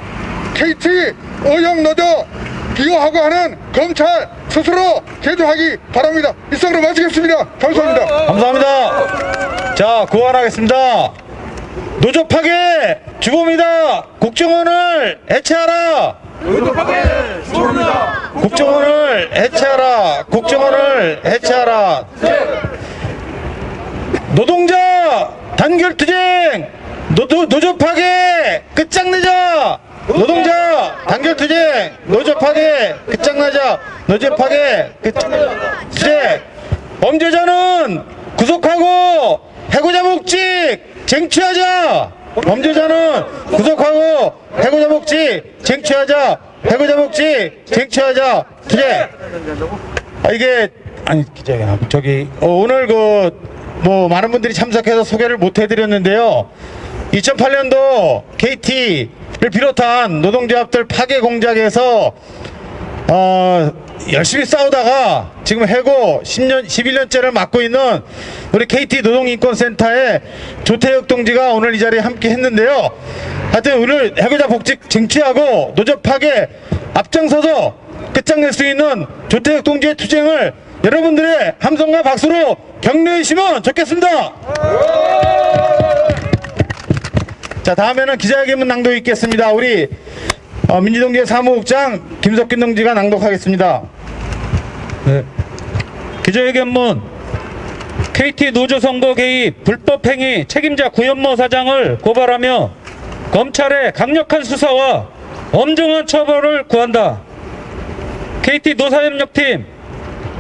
Speaker 11: KT 오영 노조 비호하고 하는 검찰 스스로 개조하기 바랍니다. 이상으로 마치겠습니다. 감사합니다.
Speaker 1: 감사합니다. 자, 고안하겠습니다. 노조 파괴 주범이다. 국정원을 해체하라. 국정원을 해체하라. 국정원을 해체하라. 노동자 단결투쟁 노조 파괴 끝장내자. 노동자 단결투쟁 노조 파괴 끝장내자. 노조 파괴 끝장내자. 범죄자는 구속하고 해고자 복직 쟁취하자. 범죄자는 구속하고 해고자 복직 쟁취하자. 해고자 복직 쟁취하자. 기재. 이게 아니 기재 저기 오늘 많은 분들이 참석해서 소개를 못 해드렸는데요. 2008년도 KT를 비롯한 노동조합들 파괴 공작에서 열심히 싸우다가 지금 해고 11년째를 맡고 있는 우리 KT 노동인권센터의 조태혁 동지가 오늘 이 자리에 함께 했는데요. 하여튼 오늘 해고자 복직 쟁취하고 노조 파괴 앞장서서 끝장낼 수 있는 조태혁 동지의 투쟁을 여러분들의 함성과 박수로 격려해 주시면 좋겠습니다. 자, 다음에는 기자회견문 낭독 있겠습니다. 우리 민주동계 사무국장 김석균 동지가 낭독하겠습니다.
Speaker 12: 네. 기자회견문 KT 노조 선거 개입 불법 행위 책임자 구현모 사장을 고발하며 검찰의 강력한 수사와 엄중한 처벌을 구한다. KT 노사협력팀,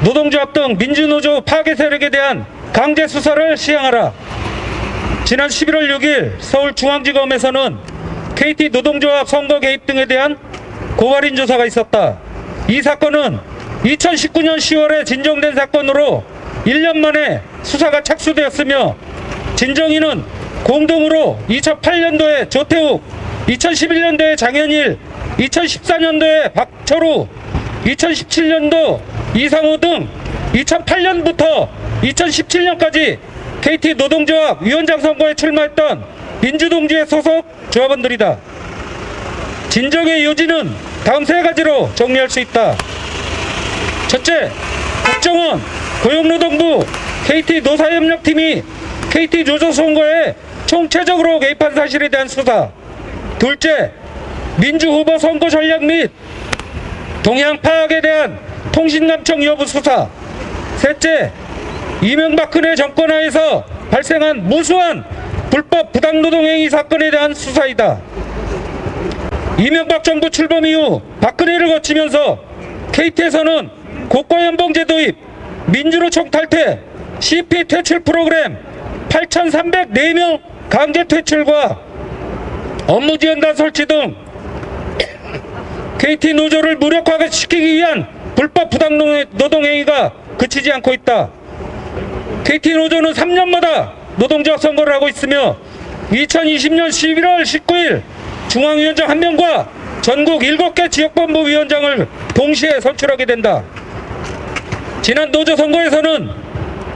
Speaker 12: 노동조합 등 민주노조 파괴 세력에 대한 강제 수사를 시행하라. 지난 11월 6일 서울중앙지검에서는 KT 노동조합 선거 개입 등에 대한 고발인 조사가 있었다. 이 사건은 2019년 10월에 진정된 사건으로 1년 만에 수사가 착수되었으며 진정인은 공동으로 2008년도에 조태욱, 2011년도에 장현일, 2014년도에 박철우, 2017년도 이상호 등 2008년부터 2017년까지 KT 노동조합 위원장 선거에 출마했던 민주동지의 소속 조합원들이다. 진정의 요지는 다음 세 가지로 정리할 수 있다. 첫째, 국정원, 고용노동부, KT 노사협력팀이 KT 노조 선거에 총체적으로 개입한 사실에 대한 수사. 둘째, 민주후보 선거 전략 및 동향 파악에 대한 통신감청 여부 수사. 셋째, 이명박근혜 정권하에서 발생한 무수한 불법 부당노동행위 사건에 대한 수사이다. 이명박 정부 출범 이후 박근혜를 거치면서 KT에서는 고과연봉제 도입, 민주노총 탈퇴, CP 퇴출 프로그램 8,304명 강제 퇴출과 업무지원단 설치 등 KT 노조를 무력화시키기 위한 불법 부당노동행위가 그치지 않고 있다. KT 노조는 3년마다 노동조합 선거를 하고 있으며 2020년 11월 19일 중앙위원장 1명과 전국 7개 지역본부 위원장을 동시에 선출하게 된다. 지난 노조 선거에서는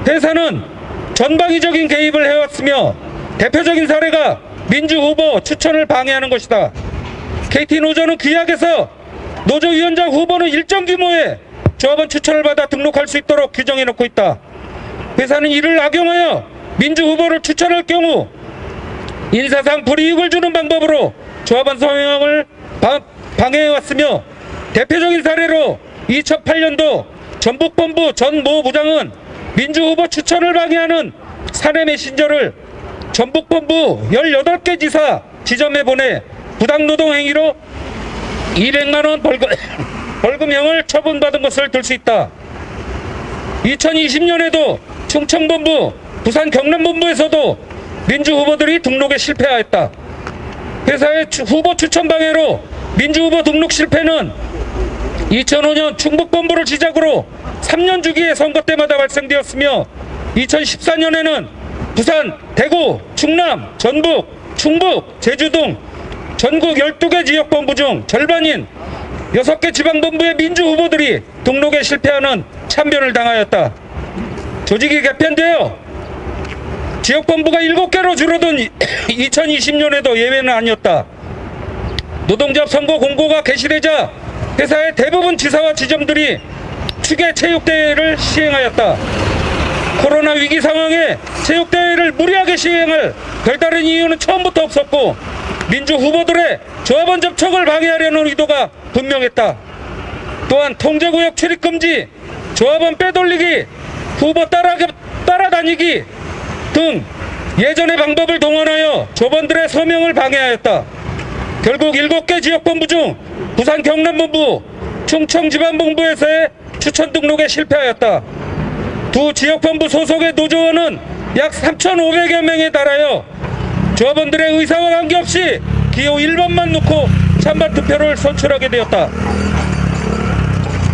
Speaker 12: 회사는 전방위적인 개입을 해왔으며 대표적인 사례가 민주후보 추천을 방해하는 것이다. KT 노조는 규약에서 노조위원장 후보는 일정 규모의 조합원 추천을 받아 등록할 수 있도록 규정해놓고 있다. 회사는 이를 악용하여 민주후보를 추천할 경우 인사상 불이익을 주는 방법으로 조합원 성형을 방해해왔으며 대표적인 사례로 2008년도 전북본부 전 모 부장은 민주후보 추천을 방해하는 사내 메신저를 전북본부 18개 지사 지점에 보내 부당노동 행위로 200만원 벌금형을 처분받은 것을 들 수 있다. 2020년에도 충청본부, 부산 경남본부에서도 민주후보들이 등록에 실패하였다. 회사의 후보 추천 방해로 민주후보 등록 실패는 2005년 충북본부를 시작으로 3년 주기의 선거 때마다 발생되었으며 2014년에는 부산, 대구, 충남, 전북, 충북, 제주 등 전국 12개 지역본부 중 절반인 6개 지방본부의 민주후보들이 등록에 실패하는 참변을 당하였다. 조직이 개편되어 지역본부가 7개로 줄어든 2020년에도 예외는 아니었다. 노동조합 선거 공고가 개시되자 회사의 대부분 지사와 지점들이 추계 체육대회를 시행하였다. 코로나 위기 상황에 체육대회를 무리하게 시행할 별다른 이유는 처음부터 없었고 민주 후보들의 조합원 접촉을 방해하려는 의도가 분명했다. 또한 통제구역 출입금지, 조합원 빼돌리기, 후보 따라다니기 등 예전의 방법을 동원하여 조합원들의 서명을 방해하였다. 결국 7개 지역본부 중 부산 경남본부, 충청지방본부에서의 추천 등록에 실패하였다. 두 지역본부 소속의 노조원은 약 3,500여 명에 달하여 조합원들의 의사와 관계없이 기호 1번만 놓고 찬반 투표를 선출하게 되었다.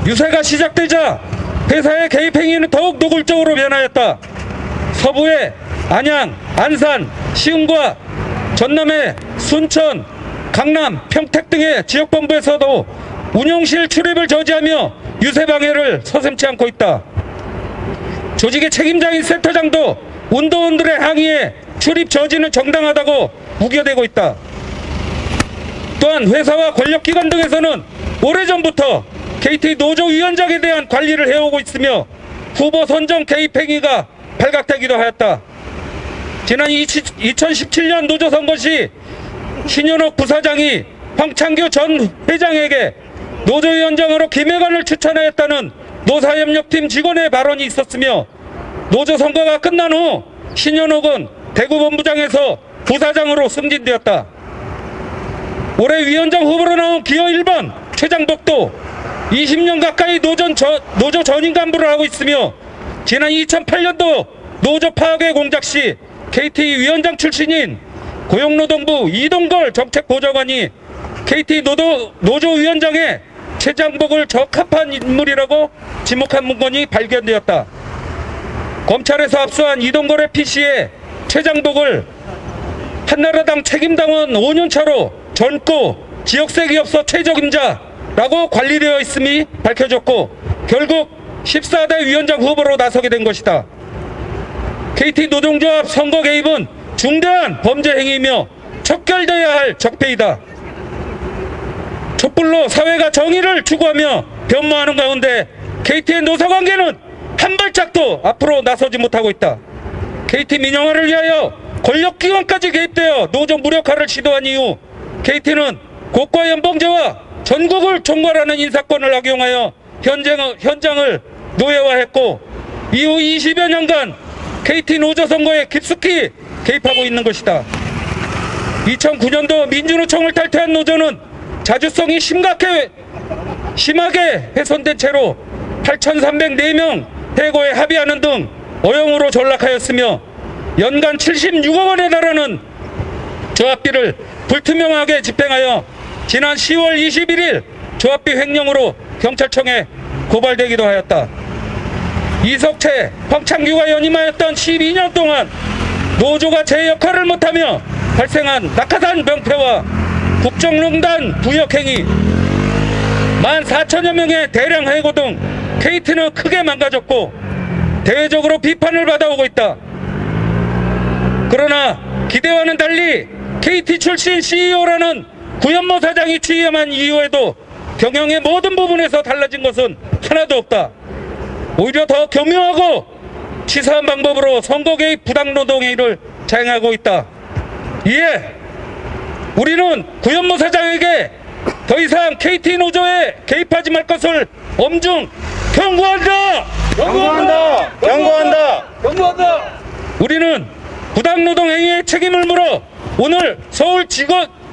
Speaker 12: 유세가 시작되자 회사의 개입 행위는 더욱 노골적으로 변하였다. 서부의 안양, 안산, 시흥과 전남의 순천, 강남, 평택 등의 지역본부에서도 운영실 출입을 저지하며 유세 방해를 서슴지 않고 있다. 조직의 책임자인 센터장도 운동원들의 항의에 출입 저지는 정당하다고 우겨대고 있다. 또한 회사와 권력기관 등에서는 오래전부터 KT 노조위원장에 대한 관리를 해오고 있으며 후보 선정 개입 행위가 발각되기도 하였다. 지난 2017년 노조선거 시 신현옥 부사장이 황창규 전 회장에게 노조위원장으로 김혜관을 추천하였다는 노사협력팀 직원의 발언이 있었으며 노조선거가 끝난 후 신현옥은 대구본부장에서 부사장으로 승진되었다. 올해 위원장 후보로 나온 기호 1번 최장복도 20년 가까이 노조 전임 간부를 하고 있으며 지난 2008년도 노조 파괴 공작 시 KT 위원장 출신인 고용노동부 이동걸 정책보좌관이 KT 노조위원장의 최장복을 적합한 인물이라고 지목한 문건이 발견되었다. 검찰에서 압수한 이동걸의 PC에 최장복을 한나라당 책임당원 5년차로 젊고 지역세 기업서 최적임자라고 관리되어 있음이 밝혀졌고 결국 14대 위원장 후보로 나서게 된 것이다. KT 노동조합 선거 개입은 중대한 범죄 행위이며 척결되어야 할 적폐이다. 촛불로 사회가 정의를 추구하며 변모하는 가운데 KT의 노사관계는 한 발짝도 앞으로 나서지 못하고 있다. KT 민영화를 위하여 권력기관까지 개입되어 노조 무력화를 시도한 이후 KT는 고가 연봉제와 전국을 총괄하는 인사권을 악용하여 현장을 노예화했고 이후 20여 년간 KT 노조 선거에 깊숙이 개입하고 있는 것이다. 2009년도 민주노총을 탈퇴한 노조는 자주성이 심하게 훼손된 채로 8,304명 해고에 합의하는 등 어용으로 전락하였으며 연간 76억 원에 달하는 조합비를 불투명하게 집행하여 지난 10월 21일 조합비 횡령으로 경찰청에 고발되기도 하였다. 이석채, 황창규가 연임하였던 12년 동안 노조가 제 역할을 못하며 발생한 낙하산 병폐와 국정농단 부역행위 14,000여 명의 대량 해고 등 KT는 크게 망가졌고 대외적으로 비판을 받아오고 있다. 그러나 기대와는 달리 KT 출신 CEO라는 구현모 사장이 취임한 이후에도 경영의 모든 부분에서 달라진 것은 하나도 없다. 오히려 더 교묘하고 치사한 방법으로 선거 개입 부당노동행위를 자행하고 있다. 이에 우리는 구현모 사장에게 더 이상 KT 노조에 개입하지 말 것을 엄중 경고한다.
Speaker 1: 경고한다. 경고한다.
Speaker 12: 경고한다. 우리는 부당노동행위의 책임을 물어 오늘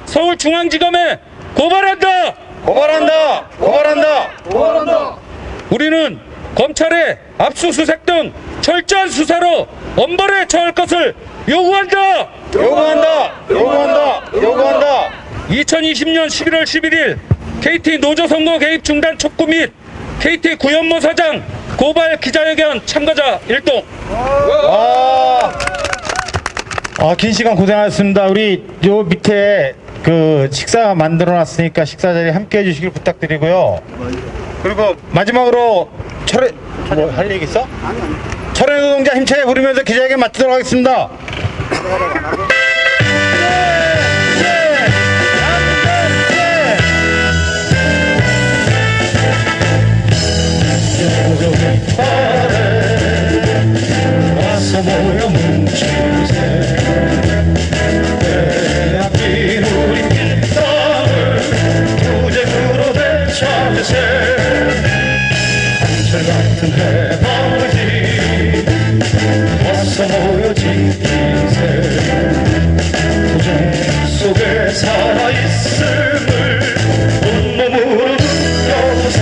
Speaker 12: 서울중앙지검에 고발한다.
Speaker 1: 고발한다. 고발한다.
Speaker 12: 고발한다. 우리는 검찰의 압수수색 등 철저한 수사로 엄벌에 처할 것을 요구한다.
Speaker 1: 요구한다. 요구한다. 요구한다.
Speaker 12: 2020년 11월 11일 KT 노조 선거 개입 중단 촉구 및 KT 구현모 사장 고발 기자회견 참가자 일동.
Speaker 1: 긴 시간 고생하셨습니다. 우리 요 밑에 그 식사 만들어 놨으니까 식사 자리에 함께 해주시길 부탁드리고요. 그리고 마지막으로 할 얘기 있어? 철회 노동자 힘차게 부르면서 기자회견 마치도록 하겠습니다.
Speaker 2: 와서 모여 뭉치세 빼앗긴 우리 길땅을 투쟁으로 되찾으세 한철같은 해방지 와서 모여 지키세 투쟁 속에 살아있음을 온몸으로 느껴보세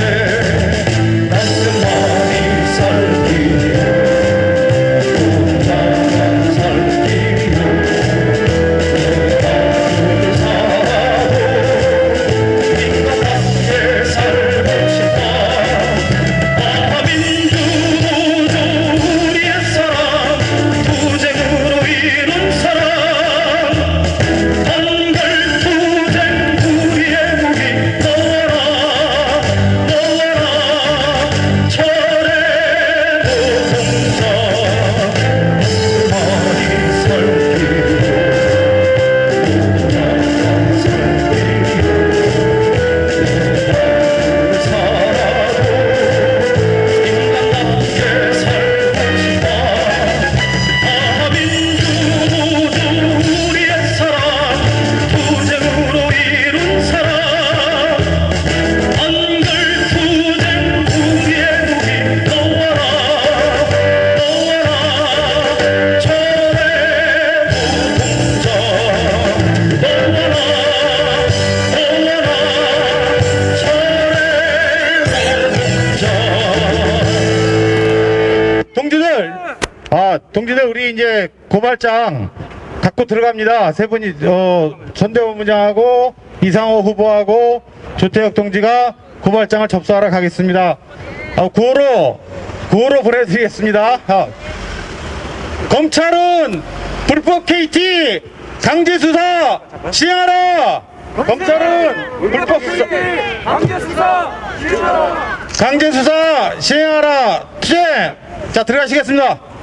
Speaker 2: 따뜻함이 살기에
Speaker 1: 동지들 우리 이제 고발장 갖고 들어갑니다. 세 분이 전대원 부장하고 이상호 후보하고 조태혁 동지가 고발장을 접수하러 가겠습니다. 구호로 보내드리겠습니다. 검찰은 불법 KT 강제 수사 시행하라. 검찰은 불법 수사 강제 수사 시행하라. 투쟁. 자, 들어가시겠습니다.